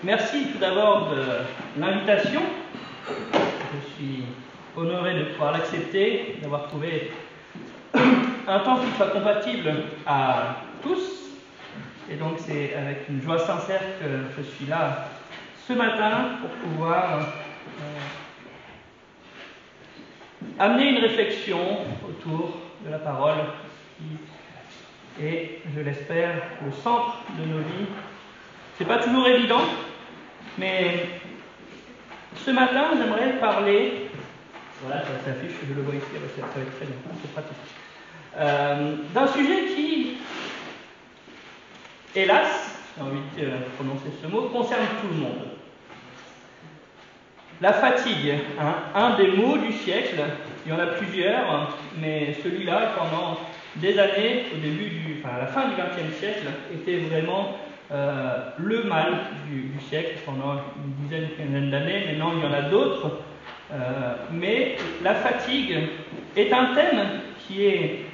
Merci tout d'abord de l'invitation. Je suis honoré de pouvoir l'accepter, d'avoir trouvé un temps qui soit compatible à tous. Et donc c'est avec une joie sincère que je suis là ce matin pour pouvoir amener une réflexion autour de la parole qui est, je l'espère, le centre de nos vies. C'est pas toujours évident, mais ce matin, j'aimerais parler, voilà, ça s'affiche, je le vois ici, ça va être très bien, c'est pratique, d'un sujet qui, hélas, j'ai envie de prononcer ce mot, concerne tout le monde. La fatigue, hein, un des mots du siècle, il y en a plusieurs, mais celui-là, pendant des années, à la fin du XXe siècle, était vraiment le mal du siècle pendant une dizaine, une quinzaine d'années. Maintenant, il y en a d'autres. Mais la fatigue est un thème qui est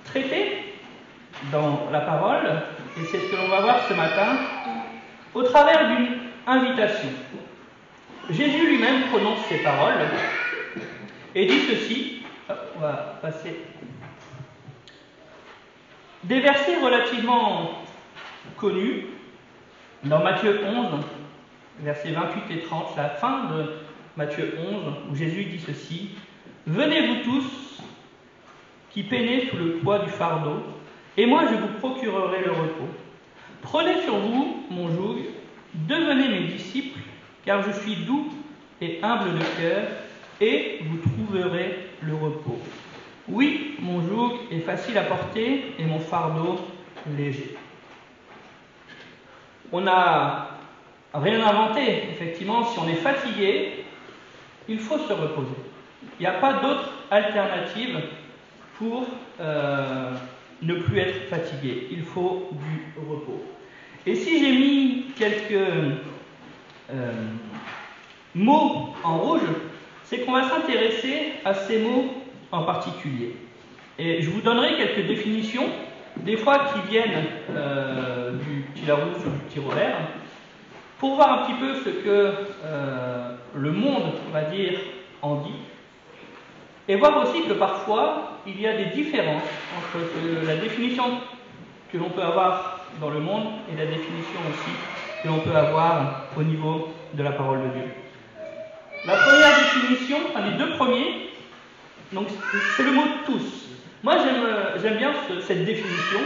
traité dans la parole, et c'est ce que l'on va voir ce matin au travers d'une invitation. Jésus lui-même prononce ces paroles et dit ceci. On va passer des versets relativement connus dans Matthieu 11, versets 28 et 30, la fin de Matthieu 11, où Jésus dit ceci: « Venez vous tous qui peinez sous le poids du fardeau, et moi je vous procurerai le repos. Prenez sur vous mon joug, devenez mes disciples, car je suis doux et humble de cœur, et vous trouverez le repos. Oui, mon joug est facile à porter, et mon fardeau léger. » On n'a rien inventé, effectivement. Si on est fatigué, il faut se reposer. Il n'y a pas d'autre alternative pour ne plus être fatigué. Il faut du repos. Et si j'ai mis quelques mots en rouge, c'est qu'on va s'intéresser à ces mots en particulier. Et je vous donnerai quelques définitions, des fois qui viennent du petit Larousse ou du petit Robert, pour voir un petit peu ce que le monde, on va dire, en dit, et voir aussi que parfois il y a des différences entre la définition que l'on peut avoir dans le monde et la définition aussi que l'on peut avoir au niveau de la parole de Dieu. La première définition, enfin les deux premiers, donc c'est le mot tous. Moi j'aime bien cette définition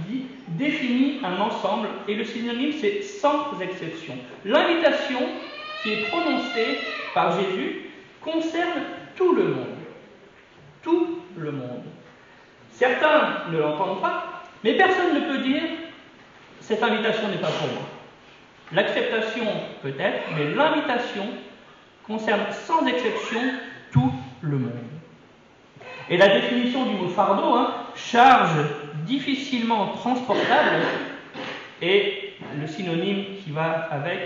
qui dit définit un ensemble, et le synonyme c'est sans exception. L'invitation qui est prononcée par Jésus concerne tout le monde. Tout le monde. Certains ne l'entendent pas, mais personne ne peut dire cette invitation n'est pas pour moi. L'acceptation peut-être, mais l'invitation concerne sans exception tout le monde. Et la définition du mot fardeau, charge difficilement transportable, et le synonyme qui va avec,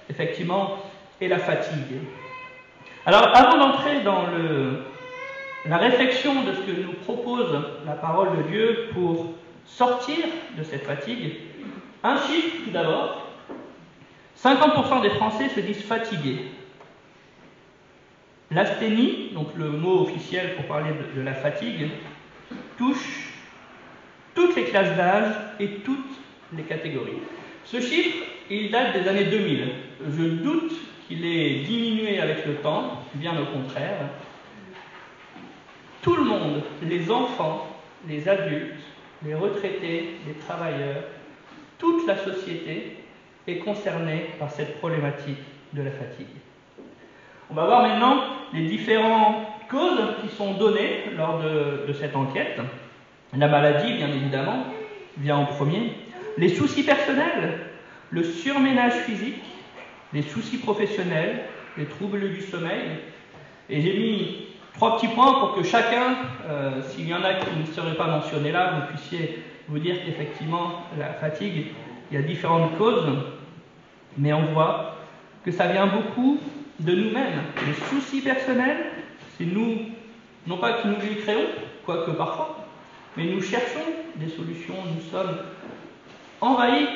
effectivement, est la fatigue. Alors, avant d'entrer dans la réflexion de ce que nous propose la parole de Dieu pour sortir de cette fatigue, un chiffre tout d'abord: 50% des Français se disent fatigués. L'asthénie, donc le mot officiel pour parler de la fatigue, touche toutes les classes d'âge et toutes les catégories. Ce chiffre, il date des années 2000. Je doute qu'il ait diminué avec le temps, bien au contraire. Tout le monde, les enfants, les adultes, les retraités, les travailleurs, toute la société est concernée par cette problématique de la fatigue. On va voir maintenant les différentes causes qui sont données lors de cette enquête. La maladie, bien évidemment, vient en premier. Les soucis personnels, le surménage physique, les soucis professionnels, les troubles du sommeil. Et j'ai mis 3 petits points pour que chacun, s'il y en a qui ne seraient pas mentionnés là, vous puissiez vous dire qu'effectivement, la fatigue, il y a différentes causes, mais on voit que ça vient beaucoup de nous-mêmes. Les soucis personnels, c'est nous, non pas que nous les créons, quoique parfois, mais nous cherchons des solutions, nous sommes envahis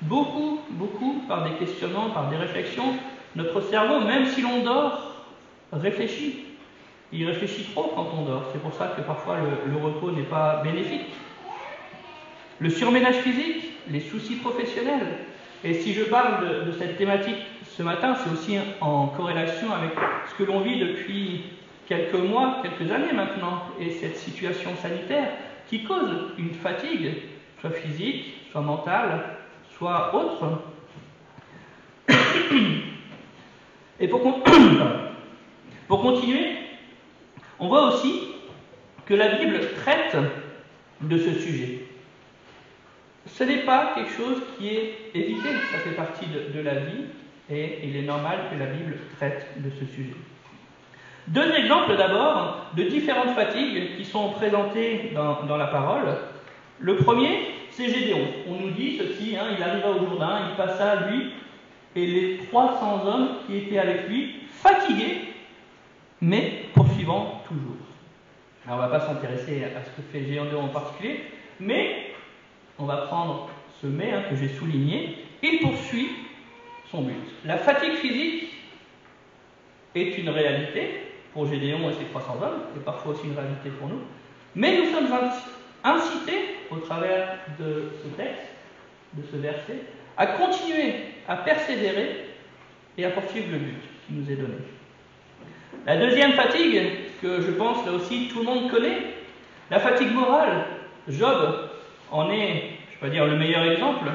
beaucoup, beaucoup, par des questionnements, par des réflexions, notre cerveau, même si l'on dort, réfléchit. Il réfléchit trop quand on dort. C'est pour ça que parfois le repos n'est pas bénéfique. Le surménage physique, les soucis professionnels. Et si je parle de cette thématique ce matin, c'est aussi en corrélation avec ce que l'on vit depuis quelques mois, quelques années maintenant, et cette situation sanitaire qui cause une fatigue, soit physique, soit mentale, soit autre. Et pour continuer, on voit aussi que la Bible traite de ce sujet. Ce n'est pas quelque chose qui est évité, ça fait partie de la vie, et il est normal que la Bible traite de ce sujet. Deux exemples d'abord de différentes fatigues qui sont présentées dans la parole. Le premier, c'est Gédéon. On nous dit ceci, il arriva au Jourdain, il passa lui et les 300 hommes qui étaient avec lui, fatigués, mais poursuivant toujours. Alors on ne va pas s'intéresser à ce que fait Gédéon en particulier, mais on va prendre ce mais que j'ai souligné. Il poursuit son but. La fatigue physique est une réalité pour Gédéon et ses 300 hommes, et parfois aussi une réalité pour nous, mais nous sommes incités, au travers de ce texte, de ce verset, à continuer, à persévérer et à poursuivre le but qui nous est donné. La deuxième fatigue, que je pense là aussi tout le monde connaît, la fatigue morale. Job en est, je ne vais pas dire le meilleur exemple,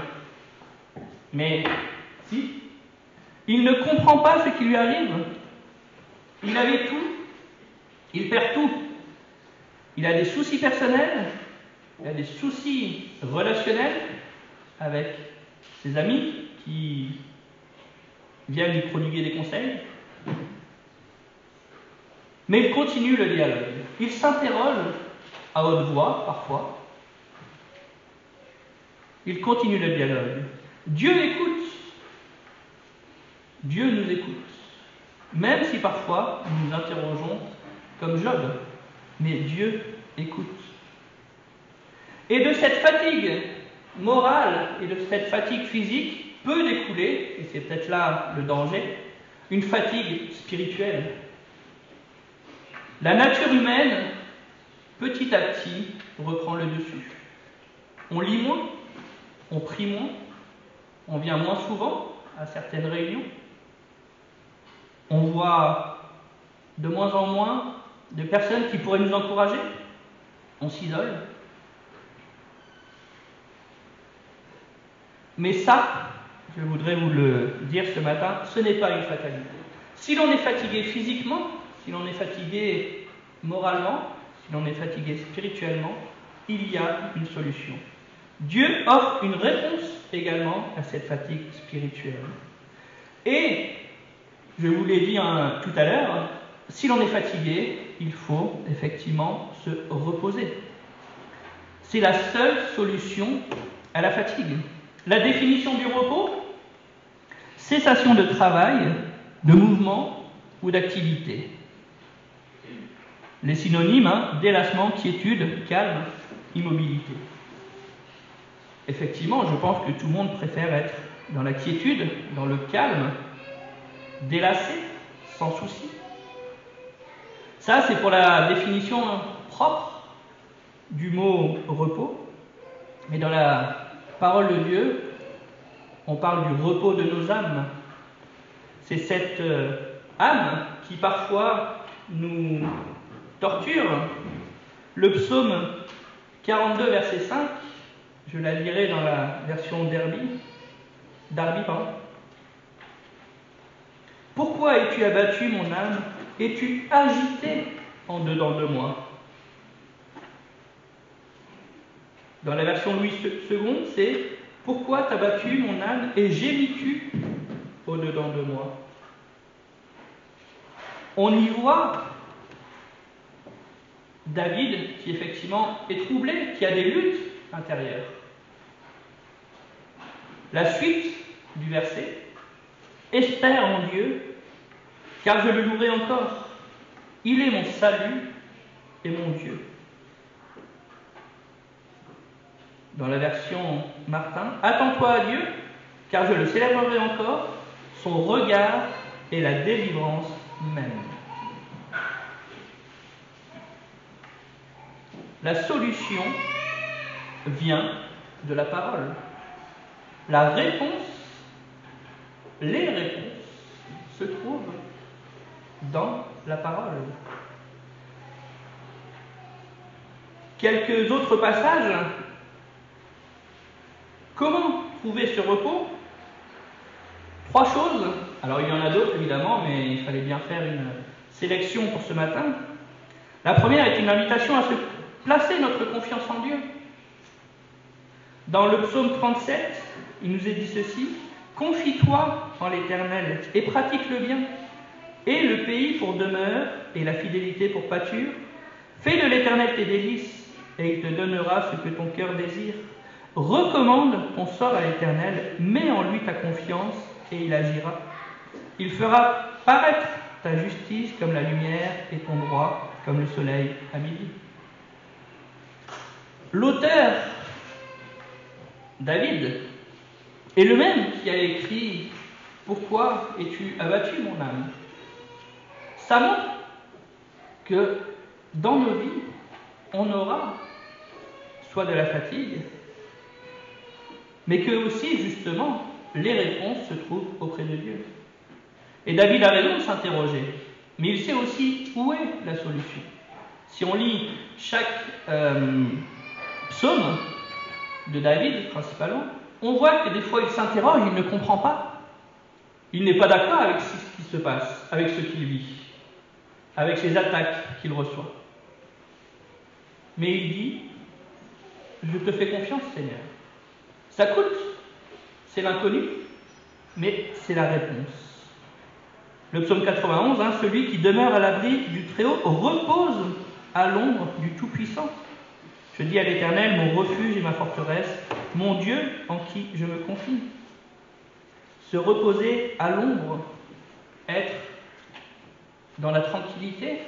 mais si, il ne comprend pas ce qui lui arrive. Il avait tout, il perd tout. Il a des soucis personnels, il a des soucis relationnels avec ses amis qui viennent lui prodiguer des conseils. Mais il continue le dialogue. Il s'interroge à haute voix, parfois. Il continue le dialogue. Dieu écoute. Dieu nous écoute. Même si parfois nous nous interrogeons comme Job. Mais Dieu écoute. Et de cette fatigue morale et de cette fatigue physique peut découler, et c'est peut-être là le danger, une fatigue spirituelle. La nature humaine, petit à petit, reprend le dessus. On lit moins, on prie moins, on vient moins souvent à certaines réunions, on voit de moins en moins de personnes qui pourraient nous encourager, on s'isole. Mais ça, je voudrais vous le dire ce matin, ce n'est pas une fatalité. Si l'on est fatigué physiquement, si l'on est fatigué moralement, si l'on est fatigué spirituellement, il y a une solution. Dieu offre une réponse également à cette fatigue spirituelle. Et, je vous l'ai dit tout à l'heure, si l'on est fatigué, il faut effectivement se reposer. C'est la seule solution à la fatigue. La définition du repos, cessation de travail, de mouvement ou d'activité. Les synonymes, délassement, quiétude, calme, immobilité. Effectivement, je pense que tout le monde préfère être dans la quiétude, dans le calme, délassé, sans souci. Ça, c'est pour la définition propre du mot repos. Mais dans la parole de Dieu, on parle du repos de nos âmes. C'est cette âme qui parfois nous torture. Le psaume 42, verset 5, je la lirai dans la version Darby. Pourquoi es-tu abattu, mon âme? Es-tu agité en dedans de moi? Dans la version Louis II, c'est pourquoi t'as battu, mon âme, et gémis-tu au-dedans de moi? On y voit David qui effectivement est troublé, qui a des luttes intérieures. La suite du verset, espère en Dieu, car je le louerai encore. Il est mon salut et mon Dieu. Dans la version Martin, attends-toi à Dieu, car je le célébrerai encore, son regard est la délivrance même. La solution vient de la parole. La réponse, les réponses se trouvent dans la parole. Quelques autres passages. Comment trouver ce repos? 3 choses. Alors il y en a d'autres évidemment, mais il fallait bien faire une sélection pour ce matin. La première est une invitation à se placer notre confiance en Dieu. Dans le psaume 37, il nous est dit ceci: « Confie-toi en l'Éternel et pratique le bien, et le pays pour demeure et la fidélité pour pâture. Fais de l'Éternel tes délices, et il te donnera ce que ton cœur désire. Recommande ton sort à l'Éternel, mets en lui ta confiance, et il agira. Il fera paraître ta justice comme la lumière et ton droit comme le soleil à midi. » L'auteur, David, est le même qui a écrit « Pourquoi es-tu abattu, mon âme ?» Ça montre que dans nos vies, on aura soit de la fatigue, mais que aussi, justement, les réponses se trouvent auprès de Dieu. Et David a raison de s'interroger, mais il sait aussi où est la solution. Si on lit chaque psaume de David, principalement, on voit que des fois il s'interroge, il ne comprend pas. Il n'est pas d'accord avec ce qui se passe, avec ce qu'il vit, avec les attaques qu'il reçoit. Mais il dit: je te fais confiance, Seigneur. Ça coûte, c'est l'inconnu, mais c'est la réponse. Le psaume 91, celui qui demeure à l'abri du Très-Haut repose à l'ombre du Tout-Puissant. Je dis à l'Éternel, mon refuge et ma forteresse, mon Dieu en qui je me confie. Se reposer à l'ombre, être dans la tranquillité,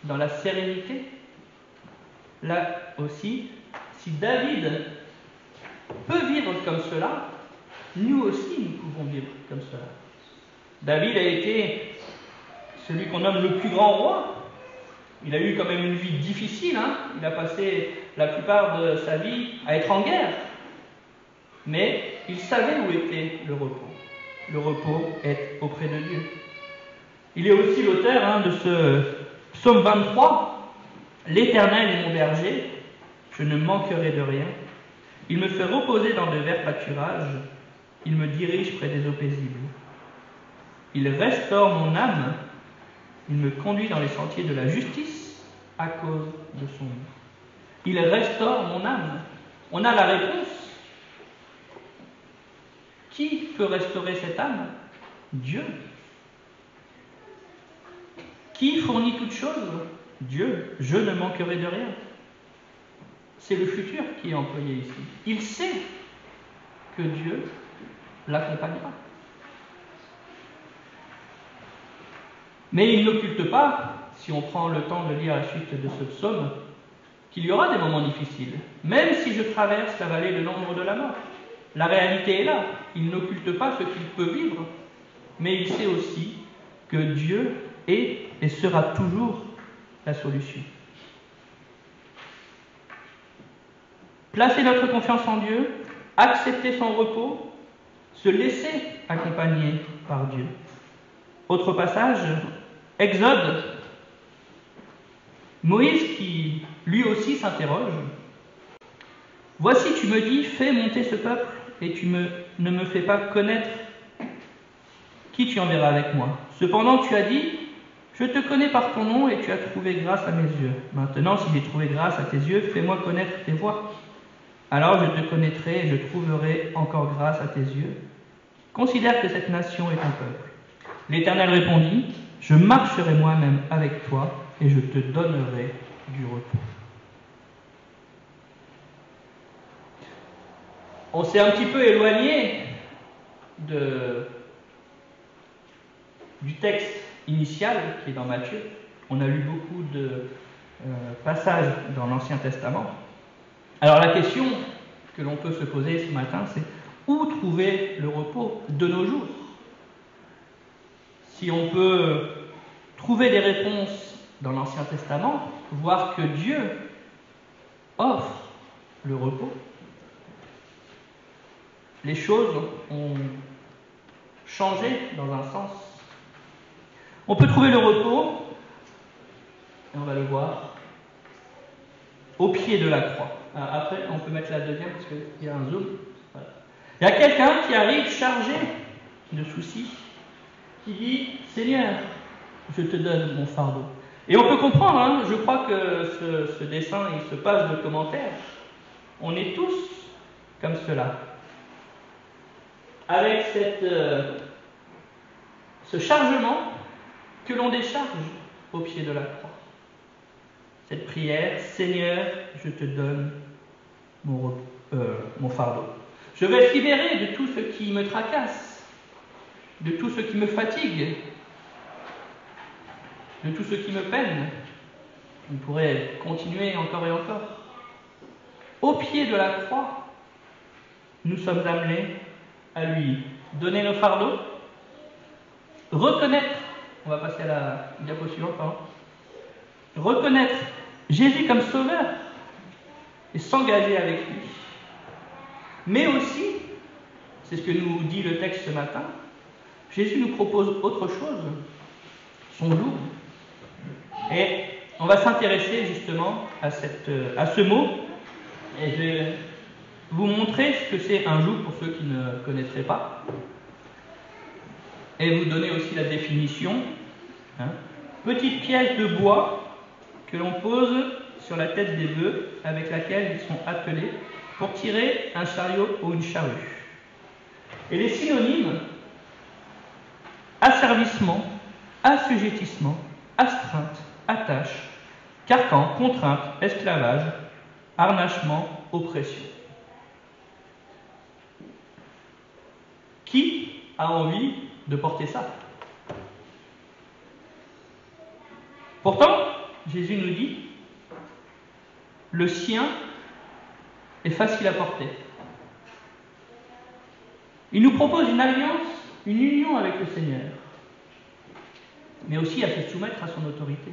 dans la sérénité. Là aussi, si David peut vivre comme cela, nous aussi nous pouvons vivre comme cela. David a été celui qu'on nomme le plus grand roi. Il a eu quand même une vie difficile, Il a passé la plupart de sa vie à être en guerre. Mais il savait où était le repos. Le repos est auprès de Dieu. Il est aussi l'auteur de ce psaume 23. « L'Éternel est mon berger, je ne manquerai de rien. Il me fait reposer dans de verts pâturages, il me dirige près des eaux paisibles. Il restaure mon âme, il me conduit dans les sentiers de la justice à cause de son nom. » Il restaure mon âme. On a la réponse. Qui peut restaurer cette âme? Dieu. Qui fournit toutes choses? Dieu. Je ne manquerai de rien. C'est le futur qui est employé ici. Il sait que Dieu l'accompagnera. Mais il n'occulte pas, si on prend le temps de lire la suite de ce psaume, qu'il y aura des moments difficiles, même si je traverse la vallée de l'ombre de la mort. La réalité est là. Il n'occulte pas ce qu'il peut vivre, mais il sait aussi que Dieu est et sera toujours la solution. Placer notre confiance en Dieu, accepter son repos, se laisser accompagner par Dieu. Autre passage, Exode. Moïse qui lui aussi s'interroge. « Voici, tu me dis, fais monter ce peuple, et tu ne me fais pas connaître qui tu enverras avec moi. Cependant, tu as dit, je te connais par ton nom, et tu as trouvé grâce à mes yeux. Maintenant, si j'ai trouvé grâce à tes yeux, fais-moi connaître tes voies. Alors je te connaîtrai, et je trouverai encore grâce à tes yeux. Considère que cette nation est ton peuple. » L'Éternel répondit, « Je marcherai moi-même avec toi, et je te donnerai du repos. » On s'est un petit peu éloigné du texte initial qui est dans Matthieu. On a lu beaucoup de passages dans l'Ancien Testament. Alors la question que l'on peut se poser ce matin, c'est Où trouver le repos de nos jours? Si on peut trouver des réponses dans l'Ancien Testament, voir que Dieu offre le repos, les choses ont changé dans un sens. On peut trouver le repos, et on va le voir, au pied de la croix. Après, on peut mettre la deuxième parce qu'il y a un zoom. Voilà. Il y a quelqu'un qui arrive chargé de soucis, qui dit « Seigneur, je te donne mon fardeau ». Et on peut comprendre, hein, je crois que ce dessin, il se passe de commentaires. On est tous comme cela. Avec ce chargement que l'on décharge au pied de la croix. Cette prière, Seigneur, je te donne mon fardeau. Je vais être libéré de tout ce qui me tracasse, de tout ce qui me fatigue, de tout ce qui me peine. On pourrait continuer encore et encore. Au pied de la croix, nous sommes amenés à lui donner nos fardeaux, reconnaître, on va passer à la diapo suivante, reconnaître Jésus comme sauveur et s'engager avec lui. Mais aussi, c'est ce que nous dit le texte ce matin, Jésus nous propose autre chose, son joug. Et on va s'intéresser justement à ce mot, et je vais vous montrer ce que c'est un joug pour ceux qui ne connaîtraient pas, et vous donner aussi la définition. Petite pièce de bois que l'on pose sur la tête des bœufs, avec laquelle ils sont attelés pour tirer un chariot ou une charrue. Et les synonymes: asservissement, assujettissement, astreinte, attache, carcan, contrainte, esclavage, harnachement, oppression. Qui a envie de porter ça? Pourtant, Jésus nous dit, le sien est facile à porter. Il nous propose une alliance, une union avec le Seigneur, mais aussi à se soumettre à son autorité.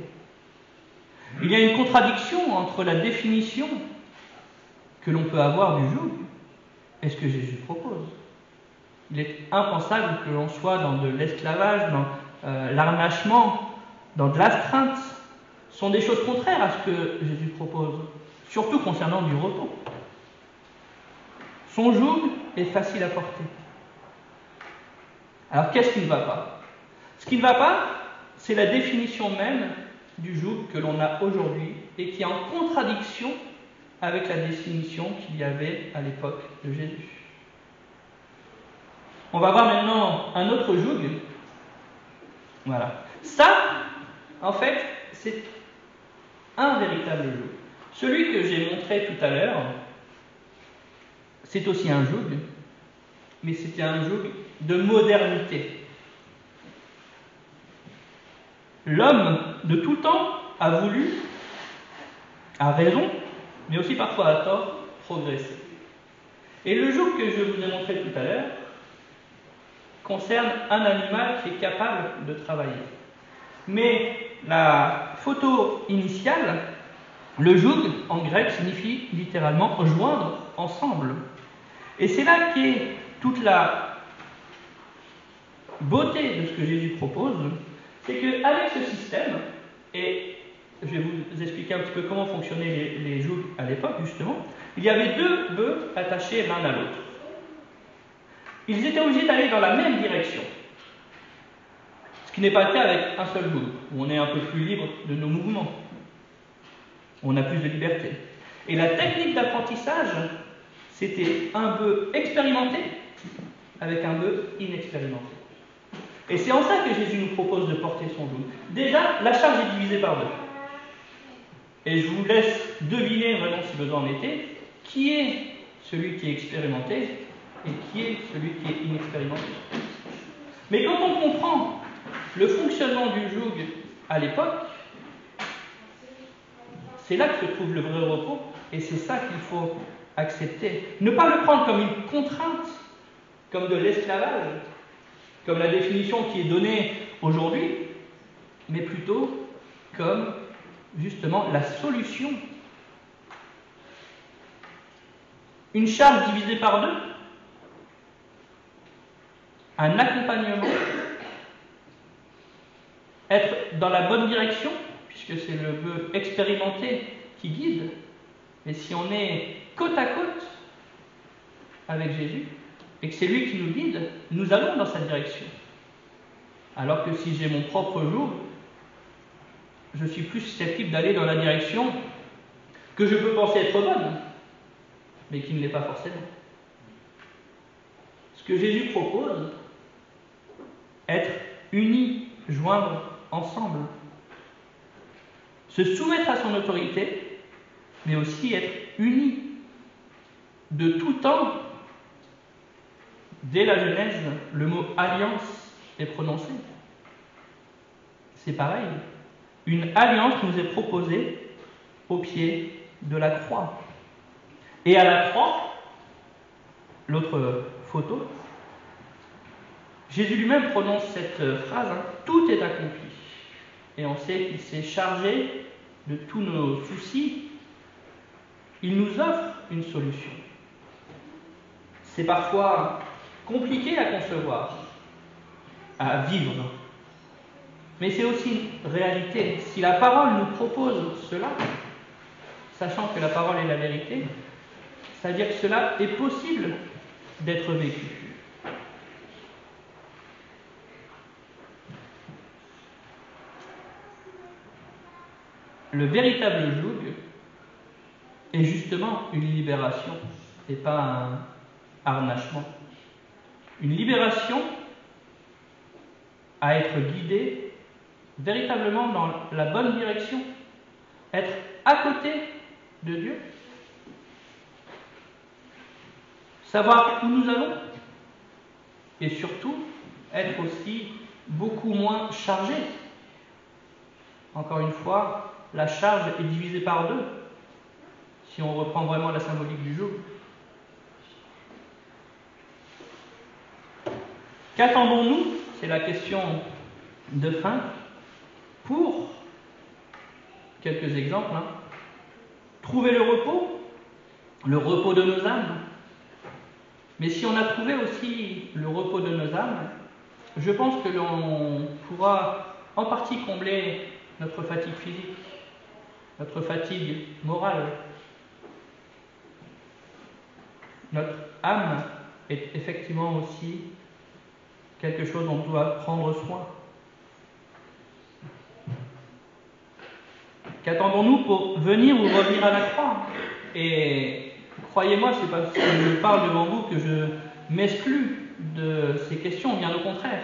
Il y a une contradiction entre la définition que l'on peut avoir du joug et ce que Jésus propose. Il est impensable que l'on soit dans de l'esclavage, dans l'harnachement, dans de l'astreinte. Ce sont des choses contraires à ce que Jésus propose, surtout concernant du repos. Son joug est facile à porter. Alors qu'est-ce qui ne va pas? Ce qui ne va pas, c'est la définition même du joug que l'on a aujourd'hui et qui est en contradiction avec la définition qu'il y avait à l'époque de Jésus. On va voir maintenant un autre joug. Voilà. Ça, en fait, c'est un véritable joug. Celui que j'ai montré tout à l'heure, c'est aussi un joug, mais c'était un joug de modernité. L'homme de tout temps a voulu, à raison, mais aussi parfois à tort, progresser. Et le joug que je vous ai montré tout à l'heure concerne un animal qui est capable de travailler. Mais la photo initiale, le joug en grec signifie littéralement joindre ensemble. Et c'est là qu'est toute la beauté de ce que Jésus propose, c'est qu'avec ce système, et je vais vous expliquer un petit peu comment fonctionnaient les jougs à l'époque justement, il y avait deux bœufs attachés l'un à l'autre. Ils étaient obligés d'aller dans la même direction. Ce qui n'est pas le cas avec un seul joug, où on est un peu plus libre de nos mouvements. On a plus de liberté. Et la technique d'apprentissage, c'était un bœuf expérimenté avec un bœuf inexpérimenté. Et c'est en ça que Jésus nous propose de porter son joug. Déjà, la charge est divisée par deux. Et je vous laisse deviner vraiment, si besoin en était, qui est celui qui est expérimenté et qui est celui qui est inexpérimenté. Mais quand on comprend le fonctionnement du joug à l'époque, c'est là que se trouve le vrai repos, et c'est ça qu'il faut accepter. Ne pas le prendre comme une contrainte, comme de l'esclavage, comme la définition qui est donnée aujourd'hui, mais plutôt comme justement la solution. Une charge divisée par deux, un accompagnement, être dans la bonne direction, puisque c'est le vœu expérimenté qui guide, mais si on est côte à côte avec Jésus, et que c'est lui qui nous guide, nous allons dans sa direction. Alors que si j'ai mon propre joug, je suis plus susceptible d'aller dans la direction que je peux penser être bonne, mais qui ne l'est pas forcément. Ce que Jésus propose, être unis, joindre ensemble, se soumettre à son autorité, mais aussi être unis de tout temps. Dès la Genèse, le mot alliance est prononcé. C'est pareil. Une alliance nous est proposée au pied de la croix. Et à la croix, l'autre photo, Jésus lui-même prononce cette phrase, tout est accompli. Et on sait qu'il s'est chargé de tous nos soucis. Il nous offre une solution. C'est parfois compliqué à concevoir, à vivre. Mais c'est aussi une réalité. Si la parole nous propose cela, sachant que la parole est la vérité, c'est-à-dire que cela est possible d'être vécu. Le véritable joug est justement une libération et pas un harnachement. Une libération à être guidé véritablement dans la bonne direction, être à côté de Dieu, savoir où nous allons et surtout être aussi beaucoup moins chargé. Encore une fois, la charge est divisée par deux, si on reprend vraiment la symbolique du joug. Qu'attendons-nous? C'est la question de fin. Pour quelques exemples, trouver le repos de nos âmes. Mais si on a trouvé aussi le repos de nos âmes, je pense que l'on pourra en partie combler notre fatigue physique, notre fatigue morale. Notre âme est effectivement aussi quelque chose dont on doit prendre soin. Qu'attendons-nous pour venir ou revenir à la croix? Et croyez-moi, c'est pas parce que je parle devant vous que je m'exclus de ces questions, bien au contraire.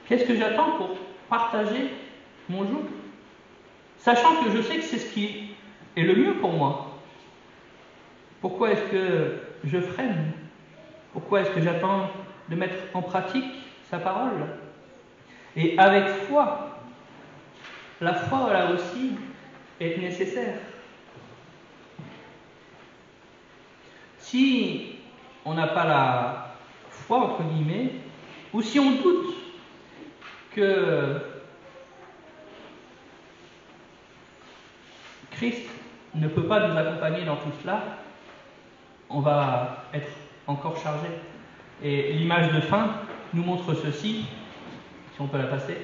Qu'est-ce que j'attends pour partager mon joug? Sachant que je sais que c'est ce qui est le mieux pour moi. Pourquoi est-ce que je freine? Pourquoi est-ce que j'attends de mettre en pratique sa parole? Et avec foi, la foi là aussi est nécessaire. Si on n'a pas la foi, entre guillemets, ou si on doute que Christ ne peut pas nous accompagner dans tout cela, on va être encore chargé. Et l'image de fin nous montre ceci, si on peut la passer.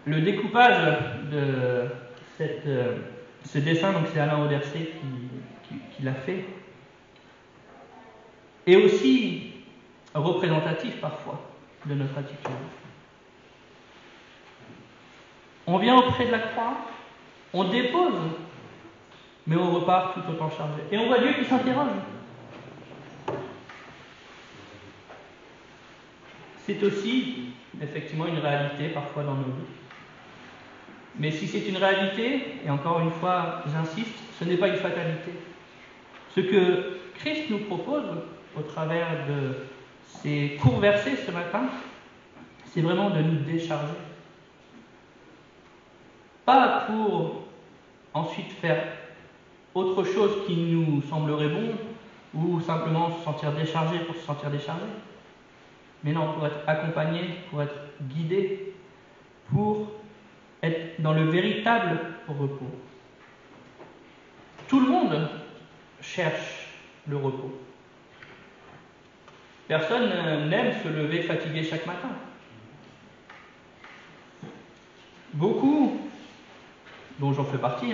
Le découpage de ce dessin, donc c'est Alain Audercet qui l'a fait, est aussi représentatif parfois de notre attitude. On vient auprès de la croix, on dépose, mais on repart tout autant chargé. Et on voit Dieu qui s'interroge. C'est aussi, effectivement, une réalité parfois dans nos vies. Mais si c'est une réalité, et encore une fois, j'insiste, ce n'est pas une fatalité. Ce que Christ nous propose au travers de ces courts versets ce matin, c'est vraiment de nous décharger. Pas pour ensuite faire autre chose qui nous semblerait bon, ou simplement se sentir déchargé pour se sentir déchargé. Mais non, pour être accompagné, pour être guidé, pour être dans le véritable repos. Tout le monde cherche le repos. Personne n'aime se lever fatigué chaque matin. Beaucoup, dont j'en fais partie,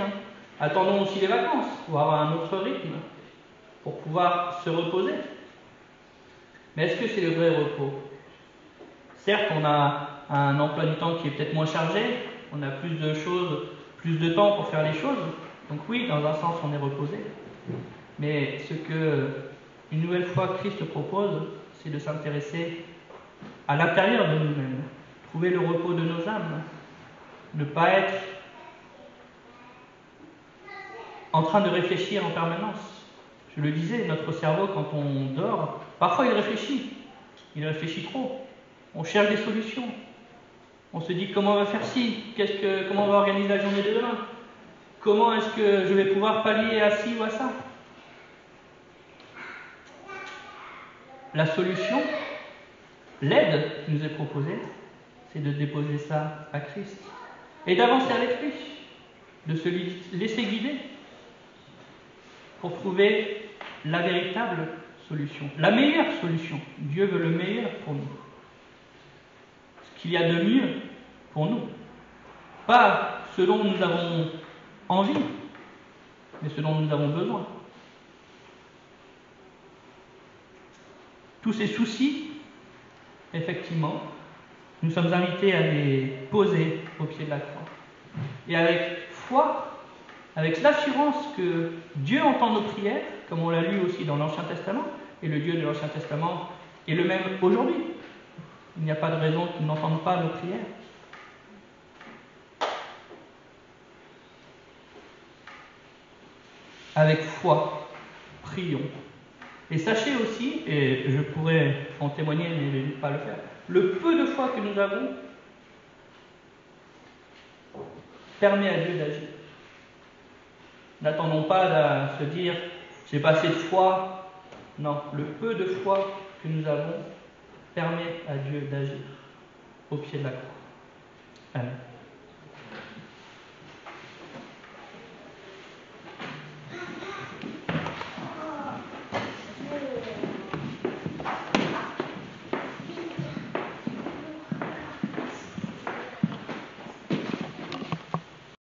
attendons aussi les vacances pour avoir un autre rythme, pour pouvoir se reposer. Mais est-ce que c'est le vrai repos? Certes, on a un emploi du temps qui est peut-être moins chargé, on a plus de choses, plus de temps pour faire les choses. Donc oui, dans un sens, on est reposé. Mais ce que, une nouvelle fois, Christ propose, c'est de s'intéresser à l'intérieur de nous-mêmes, trouver le repos de nos âmes, ne pas être en train de réfléchir en permanence. Je le disais, notre cerveau, quand on dort, parfois il réfléchit trop. On cherche des solutions. On se dit comment on va faire ci, comment on va organiser la journée de demain, comment est-ce que je vais pouvoir pallier à ci ou à ça. La solution, l'aide qui nous est proposée, c'est de déposer ça à Christ et d'avancer avec lui, de se laisser guider pour trouver la véritable solution, la meilleure solution. Dieu veut le meilleur pour nous. Ce qu'il y a de mieux pour nous. Pas ce dont nous avons envie, mais ce dont nous avons besoin. Tous ces soucis, effectivement, nous sommes invités à les poser au pied de la croix. Et avec foi, avec l'assurance que Dieu entend nos prières, comme on l'a lu aussi dans l'Ancien Testament, et le Dieu de l'Ancien Testament est le même aujourd'hui. Il n'y a pas de raison qu'il n'entende pas nos prières. Avec foi, prions. Et sachez aussi, et je pourrais en témoigner, mais je ne vais pas le faire, le peu de foi que nous avons permet à Dieu d'agir. N'attendons pas à se dire « j'ai pas assez de foi ». Non, le peu de foi que nous avons permet à Dieu d'agir au pied de la croix. Amen.